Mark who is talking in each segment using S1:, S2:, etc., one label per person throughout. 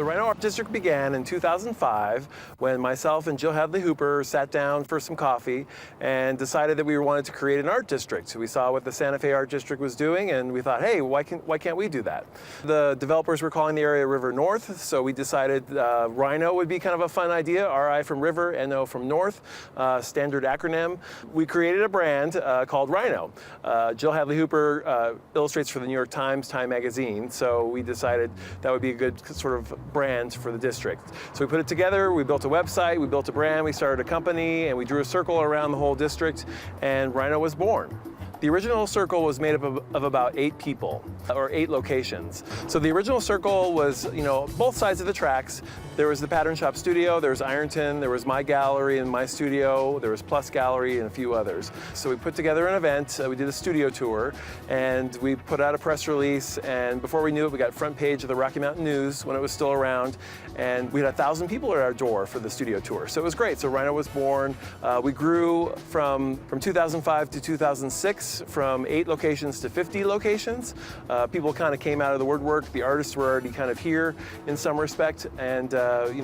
S1: The RiNo Arts District began in 2005 when myself and Jill Hadley Hooper sat down for some coffee and decided that we wanted to create an art district. So we saw what the Santa Fe Art District was doing and we thought, hey, why can't we do that? The developers were calling the area River North, so we decided RiNo would be kind of a fun idea. R.I. from River, N.O. from North, standard acronym. We created a brand called R.I.N.O. Jill Hadley Hooper illustrates for the New York Times, Time Magazine, so we decided that would be a good sort of brand for the district. So we put it together, we built a website, we built a brand, we started a company, and we drew a circle around the whole district, and R.I.N.O was born. The original circle was made up of about 8 people, or 8 locations. So the original circle was, both sides of the tracks. There was the Pattern Shop Studio, there was Ironton, there was my gallery and my studio, there was Plus Gallery and a few others. So we put together an event, we did a studio tour, and we put out a press release, and before we knew it, we got front page of the Rocky Mountain News when it was still around, and we had 1,000 people at our door for the studio tour. So it was great. So R.I.N.O was born. We grew from 2005 to 2006, from 8 locations to 50 locations. People kind of came out of the woodwork. The artists were already kind of here in some respect, and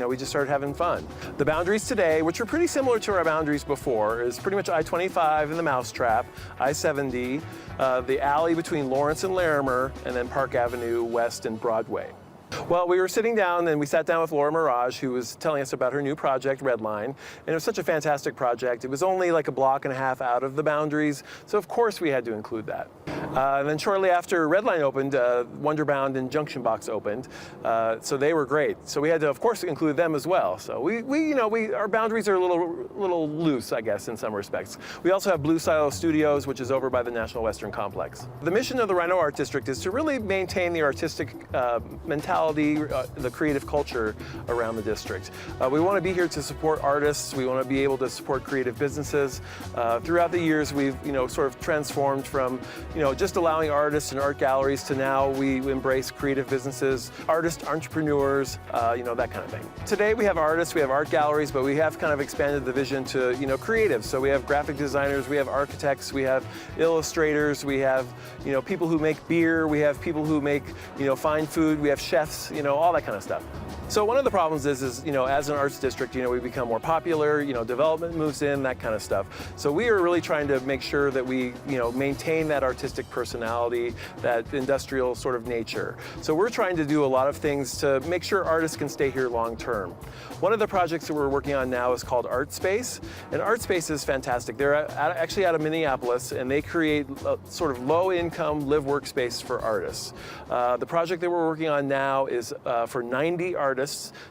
S1: we just started having fun. The boundaries today, which are pretty similar to our boundaries before, is pretty much I-25 and the Mousetrap, I-70, the alley between Lawrence and Larimer, and then Park Avenue West and Broadway. Well, we were sitting down and we sat down with Laura Mirage, who was telling us about her new project, Red Line, and it was such a fantastic project. It was only like a block and a half out of the boundaries, so of course we had to include that. And then shortly after Red Line opened, Wonderbound and Junction Box opened, so they were great. So we had to, of course, include them as well. So our boundaries are a little loose, I guess, in some respects. We also have Blue Silo Studios, which is over by the National Western Complex. The mission of the RiNo Art District is to really maintain the artistic mentality, the creative culture around the district. We want to be here to support artists. We want to be able to support creative businesses. Throughout the years, we've sort of transformed from just allowing artists and art galleries to now we embrace creative businesses, artists, entrepreneurs, that kind of thing. Today we have artists, we have art galleries, but we have kind of expanded the vision to creatives. So we have graphic designers, we have architects, we have illustrators, we have people who make beer, we have people who make fine food, we have chefs, all that kind of stuff. So one of the problems is as an arts district, we become more popular, development moves in, that kind of stuff. So we are really trying to make sure that we, maintain that artistic personality, that industrial sort of nature. So we're trying to do a lot of things to make sure artists can stay here long term. One of the projects that we're working on now is called Art Space, and Art Space is fantastic. They're actually out of Minneapolis, and they create sort of low-income live workspace for artists. The project that we're working on now is for 90 artists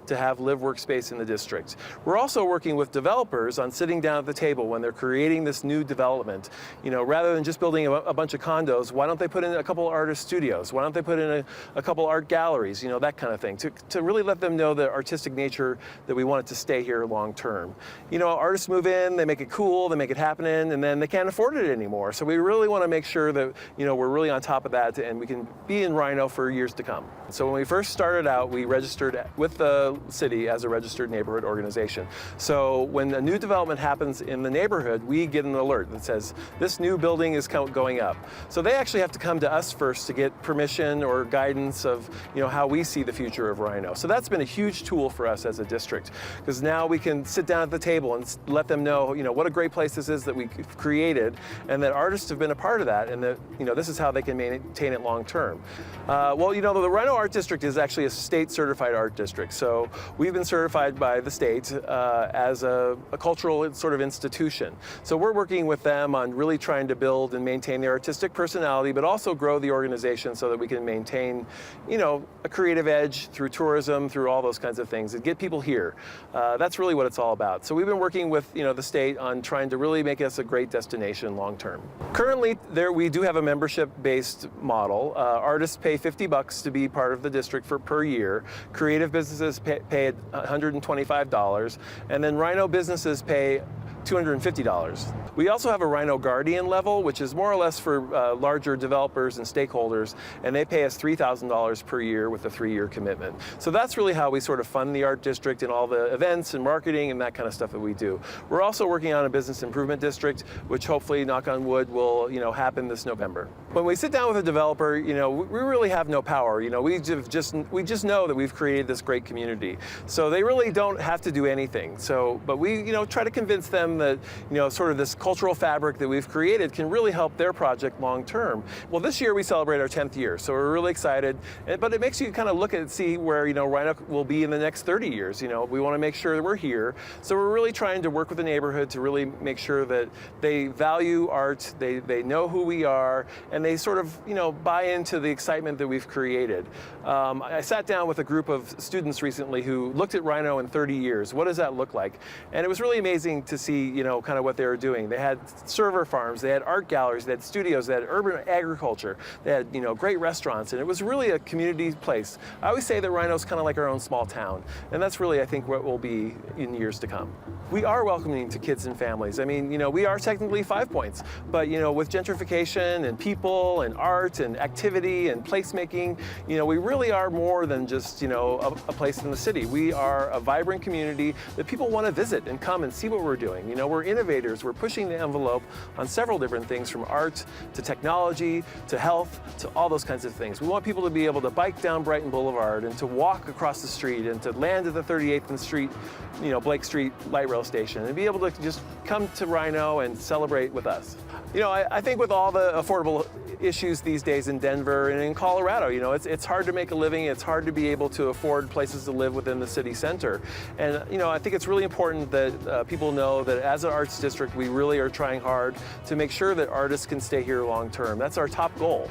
S1: to have live workspace in the district. We're also working with developers on sitting down at the table when they're creating this new development. Rather than just building a bunch of condos, why don't they put in a couple artist studios? Why don't they put in a couple art galleries? That kind of thing, to really let them know the artistic nature that we want it to stay here long term. Artists move in, they make it cool, they make it happening, and then they can't afford it anymore. So we really want to make sure that we're really on top of that and we can be in RiNo for years to come. So when we first started out, we registered with the city as a registered neighborhood organization. So when a new development happens in the neighborhood, we get an alert that says this new building is going up. So they actually have to come to us first to get permission or guidance of how we see the future of RiNo. So that's been a huge tool for us as a district, because now we can sit down at the table and let them know what a great place this is that we've created, and that artists have been a part of that, and that this is how they can maintain it long term. The RiNo Art District is actually a state certified art district. So we've been certified by the state as a cultural sort of institution. So we're working with them on really trying to build and maintain their artistic personality, but also grow the organization so that we can maintain, a creative edge through tourism, through all those kinds of things, and get people here. That's really what it's all about. So we've been working with, the state on trying to really make us a great destination long term. Currently, we do have a membership-based model. Artists pay $50 to be part of the district per year. Creative businesses pay $125, and then RiNo businesses pay $250. We also have a R.I.N.O Guardian level, which is more or less for larger developers and stakeholders, and they pay us $3,000 per year with a 3-year commitment. So that's really how we sort of fund the art district and all the events and marketing and that kind of stuff that we do. We're also working on a business improvement district, which hopefully, knock on wood, will happen this November. When we sit down with a developer, we really have no power. We just know that we've created this great community. So they really don't have to do anything. So, but we try to convince them that sort of this cultural fabric that we've created can really help their project long term. Well, this year we celebrate our 10th year, so we're really excited. But it makes you kind of look and see where R.I.N.O will be in the next 30 years. We want to make sure that we're here. So we're really trying to work with the neighborhood to really make sure that they value art, they know who we are, and they sort of buy into the excitement that we've created. I sat down with a group of students recently who looked at R.I.N.O in 30 years. What does that look like? And it was really amazing to see kind of what they were doing. They had server farms, they had art galleries, they had studios, they had urban agriculture, they had great restaurants, and it was really a community place. I always say that R.I.N.O is kind of like our own small town, and that's really, I think, what will be in years to come. We are welcoming to kids and families. I mean, we are technically 5 Points, but with gentrification and people and art and activity and placemaking, we really are more than just a place in the city. We are a vibrant community that people want to visit and come and see what we're doing. We're innovators. We're pushing the envelope on several different things, from art to technology to health to all those kinds of things. We want people to be able to bike down Brighton Boulevard and to walk across the street and to land at the 38th Street, Blake Street light rail station, and be able to just come to R.I.N.O and celebrate with us. I think with all the affordable issues these days in Denver and in Colorado, it's hard to make a living. It's hard to be able to afford places to live within the city center. And I think it's really important that people know that as an arts district, we really are trying hard to make sure that artists can stay here long term. That's our top goal.